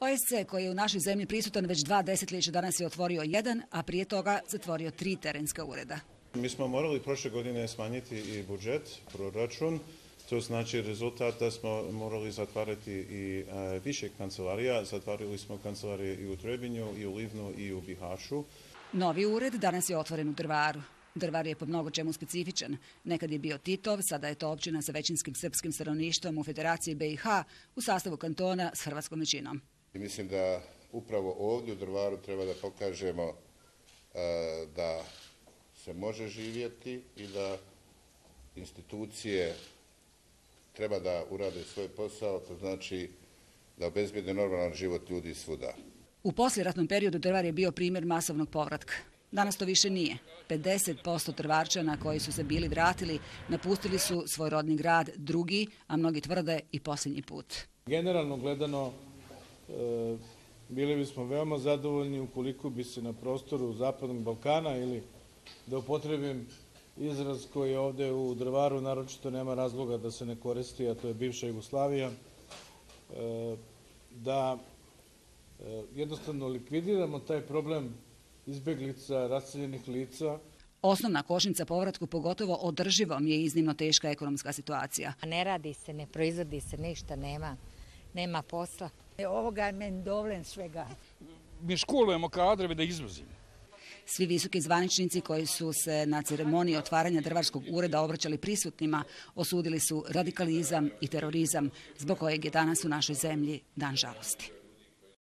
OSC, koji je u našoj zemlji prisutan već 2 desetljeća, danas je otvorio 1, a prije toga zatvorio 3 terenska ureda. Mi smo morali prošle godine smanjiti i budžet, proračun. To znači rezultat da smo morali zatvarati i više kancelarija. Zatvarili smo kancelarije i u Trebinju, i u Livnu, i u Bihaću. Novi ured danas je otvoren u Drvaru. Drvar je po mnogo čemu specifičan. Nekad je bio Titov, sada je to općina sa većinskim srpskim stanovništvom u Federaciji BiH u sastavu kantona s hrvatskom većinom. Mislim da upravo ovdje u Drvaru treba da pokažemo da se može živjeti i da institucije treba da urade svoj posao, to znači da obezbijede normalan život ljudi svuda. U poslijeratnom periodu Drvar je bio primjer masovnog povratka. Danas to više nije. 50% Drvarčana koji su se bili vratili napustili su svoj rodni grad drugi, a mnogi tvrde i posljednji put. Generalno gledano, bili bismo veoma zadovoljni ukoliko bi se na prostoru Zapadnog Balkana, ili da upotrebim izraz koji ovdje u Drvaru naročito nema razloga da se ne koristi, a to je bivša Jugoslavija, da jednostavno likvidiramo taj problem izbjeglica, raseljenih lica. Osnovna kočnica povratku, pogotovo održivom, je iznimno teška ekonomska situacija. Ne radi se, ne proizvodi se ništa, nema posla. Ovoga je meni dovoljno svega. Mi školujemo kadrove da izvozimo. Svi visoki zvaničnici koji su se na ceremoniji otvaranja Drvarskog ureda obraćali prisutnima osudili su radikalizam i terorizam, zbog kojeg je danas u našoj zemlji dan žalosti.